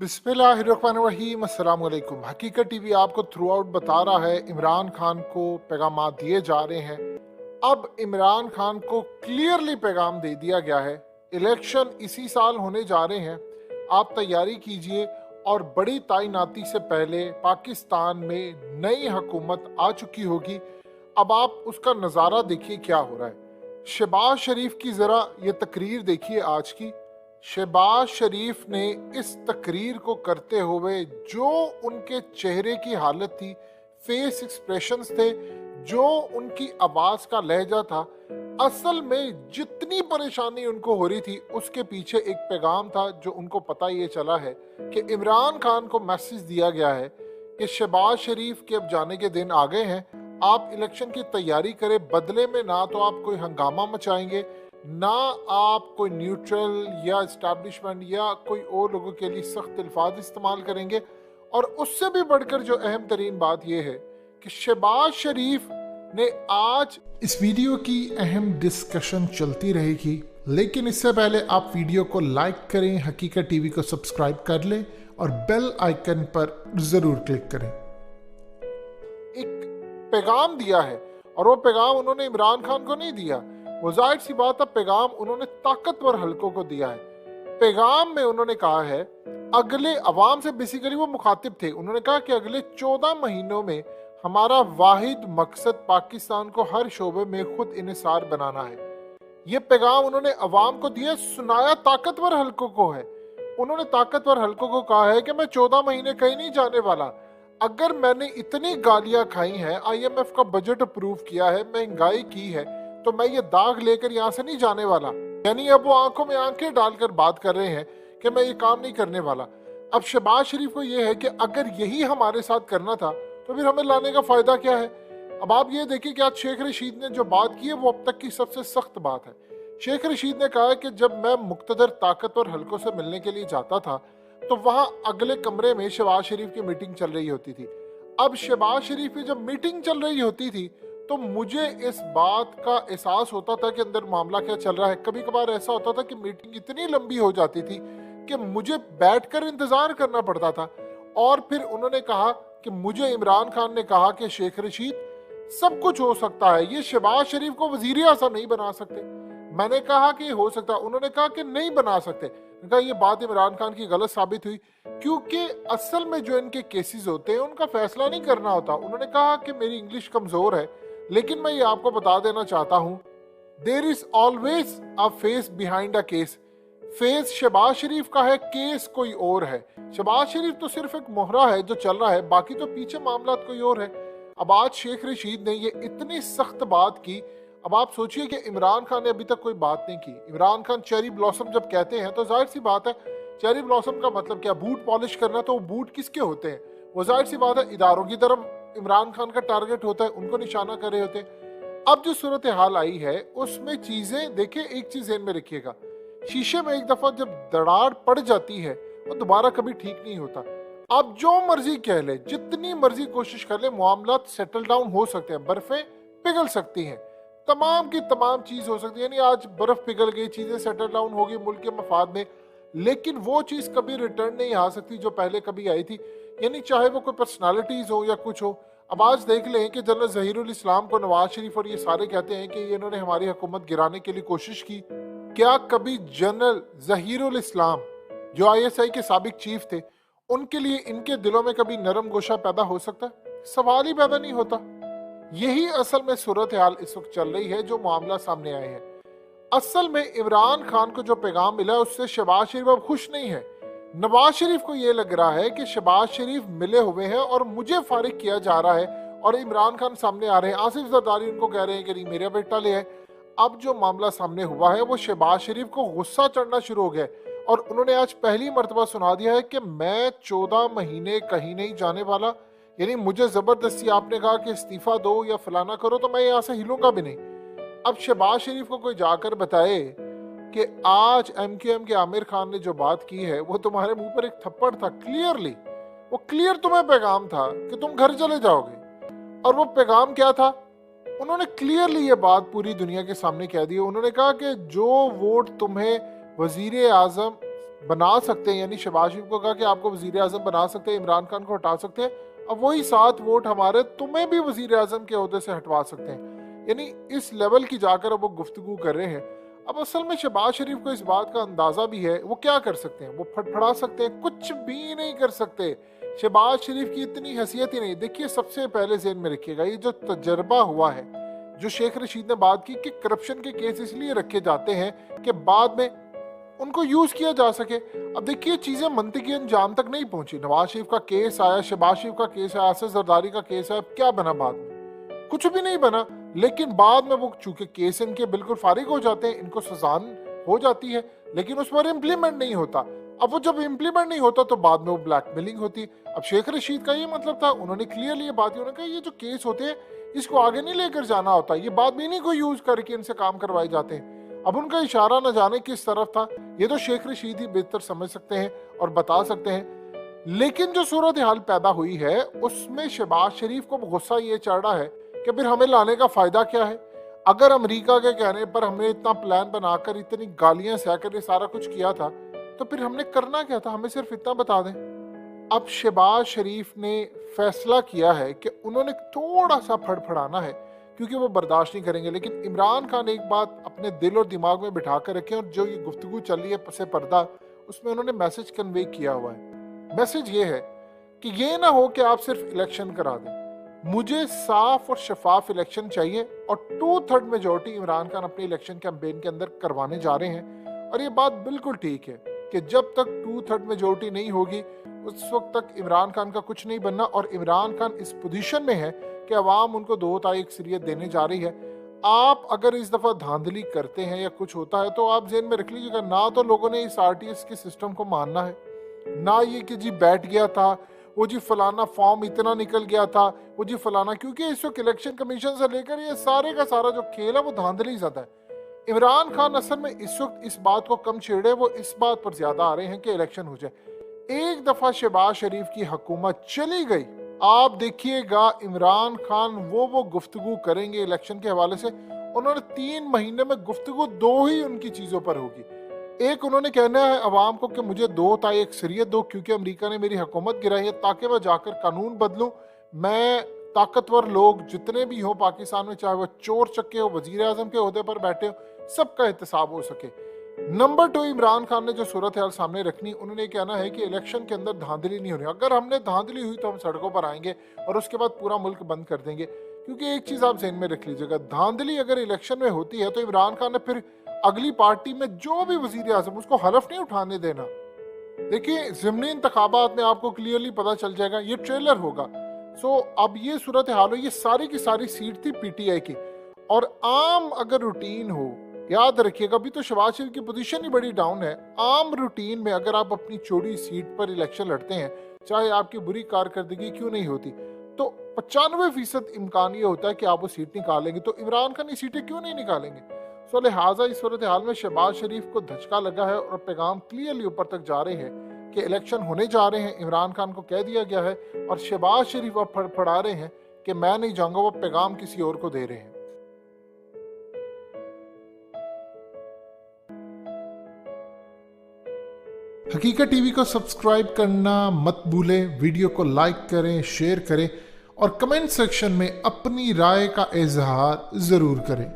बिस्मिल्लाहिर्रहमानिर्रहीम। अस्सलाम वालेकुम। हकीकत टीवी आपको थ्रू आउट बता रहा है इमरान खान को पैगाम दिए जा रहे हैं। अब इमरान खान को क्लियरली पैगाम दे दिया गया है, इलेक्शन इसी साल होने जा रहे हैं, आप तैयारी कीजिए और बड़ी तैनाती से पहले पाकिस्तान में नई हुकूमत आ चुकी होगी। अब आप उसका नज़ारा देखिए क्या हो रहा है। शहबाज शरीफ की ज़रा ये तकरीर देखिए आज की। शहबाज शरीफ ने इस तकरीर को करते हुए जो उनके चेहरे की हालत थी, फेस एक्सप्रेशंस थे, जो उनकी आवाज का लहजा था, असल में जितनी परेशानी उनको हो रही थी उसके पीछे एक पैगाम था जो उनको पता ये चला है कि इमरान खान को मैसेज दिया गया है कि शहबाज शरीफ के अब जाने के दिन आ गए हैं, आप इलेक्शन की तैयारी करें, बदले में ना तो आप कोई हंगामा मचाएंगे, ना आप कोई न्यूट्रल या इस्टेब्लिशमेंट या कोई और लोगों के लिए सख्त अल्फाज इस्तेमाल करेंगे। और उससे भी बढ़कर जो अहम तरीन बात यह है कि शहबाज शरीफ ने आज इस वीडियो की अहम डिस्कशन चलती रहेगी, लेकिन इससे पहले आप वीडियो को लाइक करें, हकीकत टीवी को सब्सक्राइब कर लें और बेल आइकन पर जरूर क्लिक करें। एक पैगाम दिया है और वो पैगाम उन्होंने इमरान खान को नहीं दिया, वो जाहिर सी बात है पैगाम उन्होंने ताकतवर हलकों को दिया है। पैगाम में उन्होंने कहा है अगले अवाम से, बेसिकली वो मुखातिब थे, उन्होंने कहा कि अगले 14 महीनों में हमारा वाहिद मकसद पाकिस्तान को हर शोबे में खुद इन्हिसार बनाना है। ये पैगाम उन्होंने अवाम को दिया, सुनाया ताकतवर हलकों को है। उन्होंने ताकतवर हलकों को कहा है कि मैं 14 महीने कहीं नहीं जाने वाला। अगर मैंने इतनी गालियां खाई हैं, IMF का बजट अप्रूव किया है, महंगाई की है, तो मैं ये दाग लेकर यहाँ से नहीं जाने वाला। यानी अब वो आंखों में आंखें डालकर बात कर रहे हैं कि मैं ये काम नहीं करने वाला। अब शहबाज शरीफ को ये है कि अगर यही हमारे साथ करना था तो फिर हमें लाने का फायदा क्या है। अब आप ये देखिए कि आज शेख रशीद ने जो बात की है वो अब तक की सबसे सख्त बात है। शेख रशीद ने कहा है कि जब मैं मुक्तदर ताकतवर हलकों से मिलने के लिए जाता था तो वहां अगले कमरे में शहबाज शरीफ की मीटिंग चल रही होती थी। अब शहबाज शरीफ की जब मीटिंग चल रही होती थी तो मुझे इस बात का एहसास होता था कि अंदर मामला क्या चल रहा है। कभी कभार ऐसा होता था कि मीटिंग इतनी लंबी हो जाती थी कि मुझे बैठकर इंतजार करना पड़ता था। और फिर उन्होंने कहा कि मुझे इमरान खान ने कहा कि शेख रशीद सब कुछ हो सकता है, ये शहबाज शरीफ को वजीर आज़म नहीं बना सकते। मैंने कहा कि हो सकता है, उन्होंने कहा कि नहीं बना सकते। कहा ये बात इमरान खान की गलत साबित हुई क्योंकि असल में जो इनके केसेस होते हैं उनका फैसला नहीं करना होता। उन्होंने कहा कि मेरी इंग्लिश कमजोर है, लेकिन मैं ये आपको बता देना चाहता हूं, there is always a face behind a case. Face Shehbaz Sharif का है, केस कोई और है। शहबाज शरीफ तो सिर्फ एक मोहरा है जो चल रहा है, बाकी तो पीछे मामला कोई और है। अब आज शेख रशीद ने ये इतनी सख्त बात की। अब आप सोचिए कि इमरान खान ने अभी तक कोई बात नहीं की। इमरान खान चेरी ब्लॉसम जब कहते हैं तो जाहिर सी बात है, चेरी ब्लॉसम का मतलब क्या, बूट पॉलिश करना, तो वो बूट किसके होते हैं? वो जाहिर सी बात है इदारों की तरफ इमरान खान का टारगेट होता है, उनको निशाना कर रहे होते हैं। अब जो सूरत हाल आई है उसमें चीजें देखिए, एक चीज ध्यान में रखिएगा, शीशे में एक दफा जब दरार पड़ जाती है वो दोबारा कभी ठीक नहीं होता। आप जो मर्जी कह ले, जितनी मर्जी कोशिश कर ले, मामला सेटल डाउन हो सकते हैं, बर्फें पिघल सकती हैं, तमाम की तमाम चीज हो सकती है। यानी आज बर्फ पिघल गई, चीजें सेटल डाउन हो गई मुल्क के मफाद में, लेकिन वो चीज कभी रिटर्न नहीं आ सकती जो पहले कभी आई थी। यानी चाहे वो कोई पर्सनालिटीज हो या कुछ हो। अब आज देख लें कि जनरल जहीरुल इस्लाम को नवाज शरीफ और ये सारे कहते हैं कि इन्होंने हमारी हुकूमत गिराने के लिए कोशिश की। क्या कभी जनरल जहीरुल इस्लाम जो ISI के साबिक चीफ थे, उनके लिए इनके दिलों में कभी नरम गोशा पैदा हो सकता? सवाल ही पैदा नहीं होता। यही असल में सूरत हाल इस वक्त चल रही है, जो मामला सामने आए हैं। असल में इमरान खान को जो पैगाम मिला है उससे शहबाज शरीफ अब खुश नहीं है। नवाज शरीफ को यह लग रहा है कि शहबाज शरीफ मिले हुए हैं और मुझे फारिग किया जा रहा है, और इमरान खान सामने आ रहे हैं, आसिफ जरदारी उनको कह रहे हैं कि नहीं मेरा बेटा ले आए। अब जो मामला सामने हुआ है वो शहबाज शरीफ को गुस्सा चढ़ना शुरू हो गया और उन्होंने आज पहली मर्तबा सुना दिया है कि मैं 14 महीने कहीं नहीं जाने वाला। यानी मुझे जबरदस्ती आपने कहा कि इस्तीफा दो या फलाना करो तो मैं यहाँ से हिलूंगा भी नहीं। अब शहबाज शरीफ को कोई जाकर बताए कि आज MQM के आमिर खान ने जो बात की है वो तुम्हारे मुंह पर एक थप्पड़ था, क्लियरली वो क्लियर तुम्हें पैगाम था कि तुम घर चले जाओगे। और वो पैगाम क्या था? उन्होंने क्लियरली ये बात पूरी दुनिया के सामने कह दी। उन्होंने कहा कि जो वोट तुम्हें वजीर आजम बना सकते हैं, यानी शहबाज शरीफ को कहा कि आपको वजीर आजम बना सकते हैं, इमरान खान को हटा सकते हैं, अब वही 7 वोट हमारे तुम्हें भी वजीर आजम के ओहदे से हटवा सकते हैं। यानी इस लेवल की जाकर अब वो गुफ्तगू कर रहे हैं। अब असल में शहबाज शरीफ को इस बात का अंदाजा भी है, वो क्या कर सकते हैं, वो फड़फड़ा सकते हैं, कुछ भी नहीं कर सकते। शहबाज शरीफ की इतनी हैसियत ही नहीं। देखिए सबसे पहले ज़हन में रखिएगा, ये जो तजर्बा हुआ है, जो शेख रशीद ने बात की कि करप्शन के केस इसलिए रखे जाते हैं कि बाद में उनको यूज किया जा सके। अब देखिए चीजें मंतिकी अंजाम तक नहीं पहुंची। नवाज शरीफ का केस आया, शहबाज शरीफ का केस आया, आसिफ जरदारी का केस आया, क्या बना बाद में? कुछ भी नहीं बना। लेकिन बाद में वो चूंकि केस इनके बिल्कुल फारिग हो जाते हैं, इनको सजा हो जाती है, लेकिन उस पर इम्प्लीमेंट नहीं होता। अब वो जब इम्प्लीमेंट नहीं होता तो बाद में वो ब्लैकमेलिंग होती है। अब शेख रशीद का ये मतलब था, उन्होंने क्लियरली ये बात, उन्होंने कहा ये जो केस होते हैं इसको आगे नहीं लेकर जाना होता, ये बाद में इन्हीं को यूज करके इनसे काम करवाए जाते हैं। अब उनका इशारा न जाने किस तरफ था, ये तो शेख रशीद ही बेहतर समझ सकते हैं और बता सकते हैं। लेकिन जो सूरत हाल पैदा हुई है उसमें शहबाज शरीफ को गुस्सा ये चढ़ रहा है कि फिर हमें लाने का फायदा क्या है? अगर अमेरिका के कहने पर हमने इतना प्लान बनाकर, इतनी गालियां सहकर ये सारा कुछ किया था, तो फिर हमने करना क्या था? हमें सिर्फ इतना बता दें। अब शहबाज शरीफ ने फैसला किया है कि उन्होंने थोड़ा सा फड़फड़ाना है, क्योंकि वो बर्दाश्त नहीं करेंगे। लेकिन इमरान खान एक बात अपने दिल और दिमाग में बिठा कर रखें, और जो ये गुफ्तगू चल रही है पसे पर्दा, उसमें उन्होंने मैसेज कन्वे किया हुआ है। मैसेज ये है कि ये ना हो कि आप सिर्फ इलेक्शन करा दें, मुझे साफ और शफाफ इलेक्शन चाहिए, और 2/3 मेजोरिटी इमरान खान अपने इलेक्शन कैंपेन के अंदर करवाने जा रहे हैं। और ये बात बिल्कुल ठीक है कि जब तक 2/3 मेजोरिटी नहीं होगी उस वक्त तक इमरान खान का कुछ नहीं बनना। और इमरान खान इस पोजीशन में है कि अवाम उनको 2 तारीख अक्सरियत देने जा रही है। आप अगर इस दफा धांधली करते हैं या कुछ होता है तो आप जेहन में रख लीजिएगा, ना तो लोगों ने इस आरटीएस के सिस्टम को मानना है, ना ये कि जी बैठ गया था, वो जी फलाना फॉर्म इतना निकल गया था, वो जी फलाना, क्योंकि इस वक्त इलेक्शन कमीशन से लेकर ये सारे का सारा जो खेल है वो धांधली ज्यादा है। इमरान खान असल में इस वक्त इस बात को कम छेड़े, वो इस बात पर ज्यादा आ रहे हैं कि इलेक्शन हो जाए। एक दफा शहबाज शरीफ की हुकूमत चली गई, आप देखिएगा इमरान खान वो गुफ्तगू करेंगे इलेक्शन के हवाले से। उन्होंने 3 महीने में गुफ्तगू 2 ही उनकी चीजों पर होगी। एक, उन्होंने कहना है अवाम को कि मुझे 2 तारीख अक्सरियत दो, क्योंकि अमेरिका ने मेरी हुकूमत गिराई है, ताकि मैं जाकर कानून बदलूं। मैं ताकतवर लोग जितने भी हों पाकिस्तान में, चाहे वो चोर चक्के हो, वजीर आजम के ओहदे पर बैठे हो, सबका एहतसाब हो सके। नंबर 2, इमरान खान ने जो सूरत हाल सामने रखनी, उन्होंने कहना है कि इलेक्शन के अंदर धांधली नहीं होनी। अगर हमने धांधली हुई तो हम सड़कों पर आएंगे और उसके बाद पूरा मुल्क बंद कर देंगे। क्योंकि एक चीज आप ज़हन में रख लीजिएगा, धांधली अगर इलेक्शन में होती है तो इमरान खान ने फिर अगली पार्टी में जो भी वजीर आजम, उसको हलफ नहीं उठाने देना। देखिए ज़िमनी इंतखाबात में आपको क्लियरली पता चल जाएगा, ये ट्रेलर होगा। सो अब ये सूरत हाल हो, ये सारी की सारी सीट थी पीटीआई की। और आम अगर रूटीन हो, याद रखिएगा, अभी तो शहबाज शरीफ की पोजीशन ही बड़ी डाउन है। आम रूटीन में अगर आप अपनी चोरी सीट पर इलेक्शन लड़ते हैं, चाहे आपकी बुरी कारकर्दगी क्यों नहीं होती, तो 95% इम्कान ये होता है कि आप वो सीट निकालेंगे। तो इमरान खान ये सीटें क्यों नहीं निकालेंगे? सो लिहाजा इस सूरत हाल में शहबाज शरीफ को धचका लगा है और पैगाम क्लियरली ऊपर तक जा रहे हैं कि इलेक्शन होने जा रहे हैं। इमरान खान को कह दिया गया है और शहबाज शरीफ अब फड़फड़ा रहे हैं कि मैं नहीं जाऊंगा, वो पैगाम किसी और को दे रहे हैं। हकीकत टीवी को सब्सक्राइब करना मत भूलें, वीडियो को लाइक करें, शेयर करें और कमेंट सेक्शन में अपनी राय का इजहार जरूर करें।